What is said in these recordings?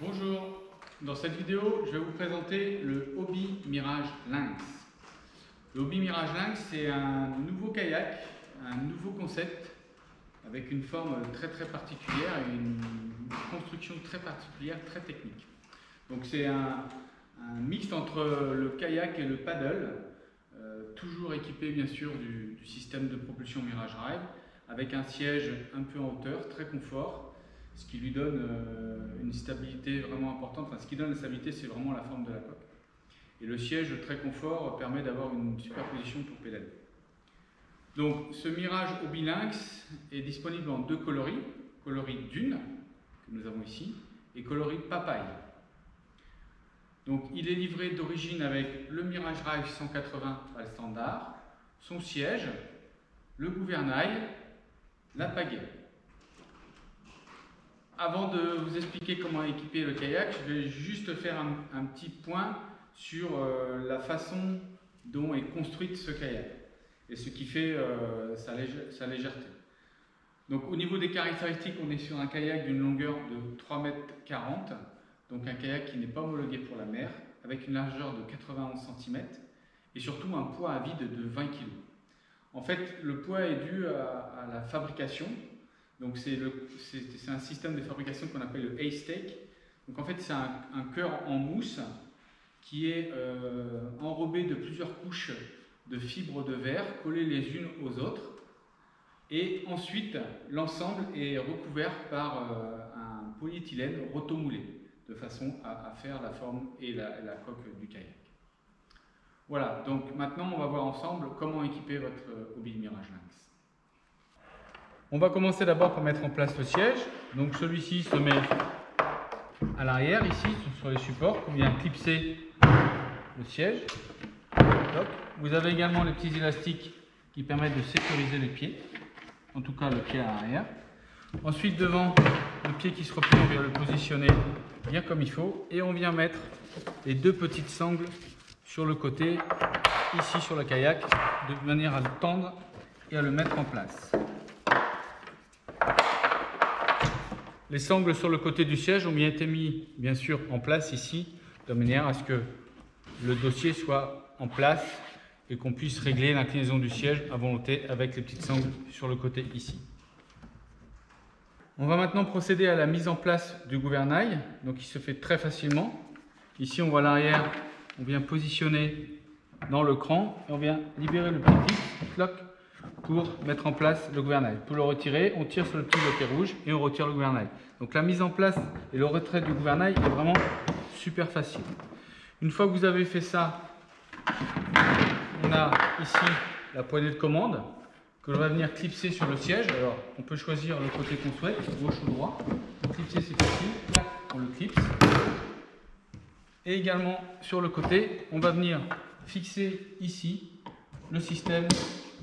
Bonjour, dans cette vidéo je vais vous présenter le Hobby Mirage Lynx. Le Hobby Mirage Lynx, c'est un nouveau kayak, un nouveau concept avec une forme très particulière et une construction très particulière, très technique. Donc c'est un mixte entre le kayak et le paddle, toujours équipé bien sûr du système de propulsion Mirage Drive, avec un siège un peu en hauteur, très confort, ce qui lui donne une stabilité vraiment importante. Enfin, ce qui donne la stabilité, c'est vraiment la forme de la coque. Et le siège très confort permet d'avoir une super position pour pédaler. Donc ce Mirage Hobby Lynx est disponible en deux coloris, coloris Dune, que nous avons ici, et coloris Papaye. Donc il est livré d'origine avec le Mirage Drive 180 à standard, son siège, le gouvernail, la pagaie. Avant de vous expliquer comment équiper le kayak, je vais juste faire un petit point sur la façon dont est construite ce kayak et ce qui fait sa légèreté. Donc au niveau des caractéristiques, on est sur un kayak d'une longueur de 3,40 m, donc un kayak qui n'est pas homologué pour la mer, avec une largeur de 91 cm et surtout un poids à vide de 20 kg. En fait, le poids est dû à la fabrication. Donc c'est un système de fabrication qu'on appelle le A-Stake. Donc en fait c'est un cœur en mousse qui est enrobé de plusieurs couches de fibres de verre collées les unes aux autres. Et ensuite l'ensemble est recouvert par un polyéthylène rotomoulé de façon à faire la forme et la coque du kayak. Voilà, donc maintenant on va voir ensemble comment équiper votre Hobby Mirage Lynx. On va commencer d'abord par mettre en place le siège. Donc celui-ci se met à l'arrière, ici, sur les supports, qu'on vient clipser le siège. Vous avez également les petits élastiques qui permettent de sécuriser les pieds, en tout cas le pied à l'arrière. Ensuite, devant, le pied qui se replie, on vient le positionner bien comme il faut. Et on vient mettre les deux petites sangles sur le côté, ici sur le kayak, de manière à le tendre et à le mettre en place. Les sangles sur le côté du siège ont bien été mis, bien sûr, en place ici, de manière à ce que le dossier soit en place et qu'on puisse régler l'inclinaison du siège à volonté avec les petites sangles sur le côté ici. On va maintenant procéder à la mise en place du gouvernail, donc il se fait très facilement. Ici, on voit l'arrière, on vient positionner dans le cran et on vient libérer le petit clic pour mettre en place le gouvernail. Pour le retirer, on tire sur le petit bloquet rouge et on retire le gouvernail. Donc la mise en place et le retrait du gouvernail est vraiment super facile. Une fois que vous avez fait ça, on a ici la poignée de commande que l'on va venir clipser sur le siège. Alors on peut choisir le côté qu'on souhaite, gauche ou droit. Pour clipser, c'est facile, on le clipse. Et également sur le côté, on va venir fixer ici le système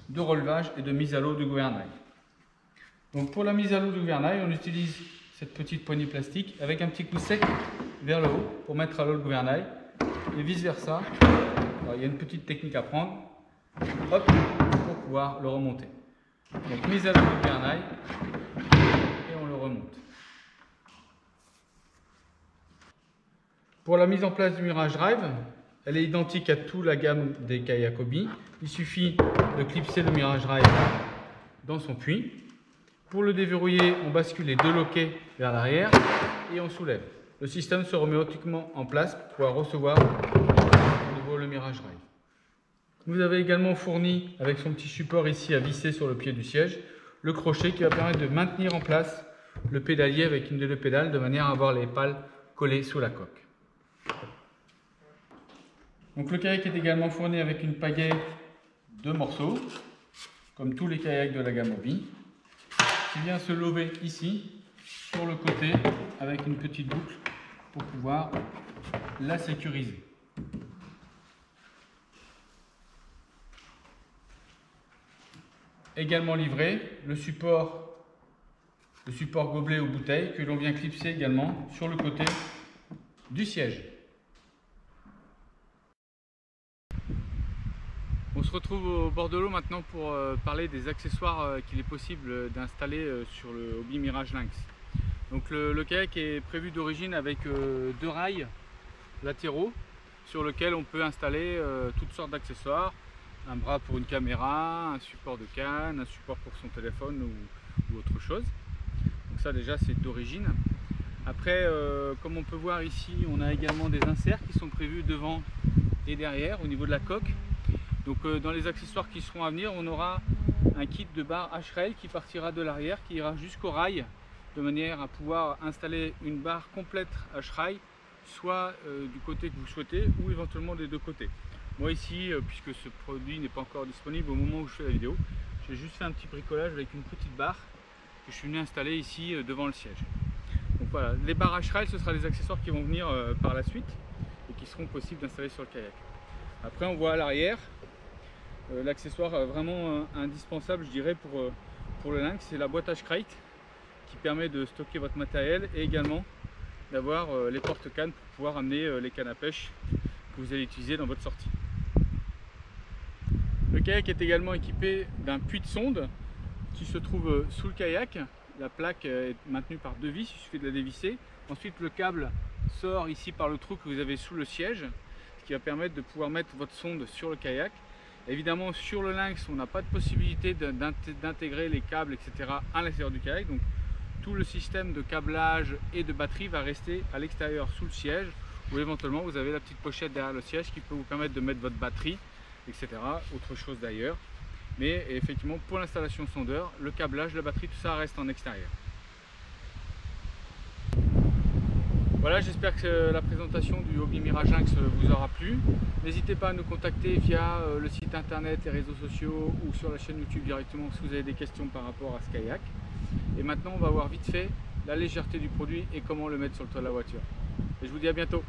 de relevage et de mise à l'eau du gouvernail. Donc pour la mise à l'eau du gouvernail, on utilise cette petite poignée plastique avec un petit coup sec vers le haut pour mettre à l'eau le gouvernail et vice versa. Alors, il y a une petite technique à prendre, hop, pour pouvoir le remonter. Donc mise à l'eau du gouvernail et on le remonte. Pour la mise en place du Mirage Drive, elle est identique à toute la gamme des kayaks Hobby. Il suffit de clipser le Mirage Drive dans son puits. Pour le déverrouiller, on bascule les deux loquets vers l'arrière et on soulève. Le système se remet automatiquement en place pour pouvoir recevoir de nouveau le Mirage Drive. Vous avez également fourni, avec son petit support ici à visser sur le pied du siège, le crochet qui va permettre de maintenir en place le pédalier avec une des deux pédales de manière à avoir les pales collées sous la coque. Donc le kayak est également fourni avec une pagaie de morceaux, comme tous les kayaks de la gamme Hobby, qui vient se lever ici, sur le côté, avec une petite boucle pour pouvoir la sécuriser. Également livré le support gobelet ou bouteille que l'on vient clipser également sur le côté du siège. On se retrouve au bord de l'eau maintenant pour parler des accessoires qu'il est possible d'installer sur le Hobby Mirage Lynx. Donc le kayak est prévu d'origine avec 2 rails latéraux sur lesquels on peut installer toutes sortes d'accessoires. Un bras pour une caméra, un support de canne, un support pour son téléphone ou autre chose. Donc ça déjà c'est d'origine. Après comme on peut voir ici, on a également des inserts qui sont prévus devant et derrière au niveau de la coque. Donc dans les accessoires qui seront à venir, on aura un kit de barre H-Rail qui partira de l'arrière, qui ira jusqu'au rail, de manière à pouvoir installer une barre complète H-Rail, soit du côté que vous souhaitez ou éventuellement des 2 côtés. Moi ici, puisque ce produit n'est pas encore disponible au moment où je fais la vidéo, j'ai juste fait un petit bricolage avec une petite barre que je suis venu installer ici devant le siège. Donc voilà, les barres H-Rail, ce sera les accessoires qui vont venir par la suite et qui seront possibles d'installer sur le kayak. Après on voit à l'arrière, l'accessoire vraiment indispensable je dirais pour le Lynx, c'est la boîte H-Crate qui permet de stocker votre matériel et également d'avoir les porte-cannes pour pouvoir amener les cannes à pêche que vous allez utiliser dans votre sortie. Le kayak est également équipé d'un puits de sonde qui se trouve sous le kayak. La plaque est maintenue par 2 vis, il suffit de la dévisser. Ensuite le câble sort ici par le trou que vous avez sous le siège, ce qui va permettre de pouvoir mettre votre sonde sur le kayak. Évidemment sur le Lynx on n'a pas de possibilité d'intégrer les câbles etc. à l'intérieur du kayak, donc tout le système de câblage et de batterie va rester à l'extérieur sous le siège, ou éventuellement vous avez la petite pochette derrière le siège qui peut vous permettre de mettre votre batterie etc. Autre chose d'ailleurs, mais effectivement pour l'installation sondeur, le câblage, la batterie, tout ça reste en extérieur. Voilà, j'espère que la présentation du Hobby Mirage Lynx vous aura plu. N'hésitez pas à nous contacter via le site internet, les réseaux sociaux ou sur la chaîne YouTube directement si vous avez des questions par rapport à ce kayak. Et maintenant on va voir vite fait la légèreté du produit et comment le mettre sur le toit de la voiture. Et je vous dis à bientôt.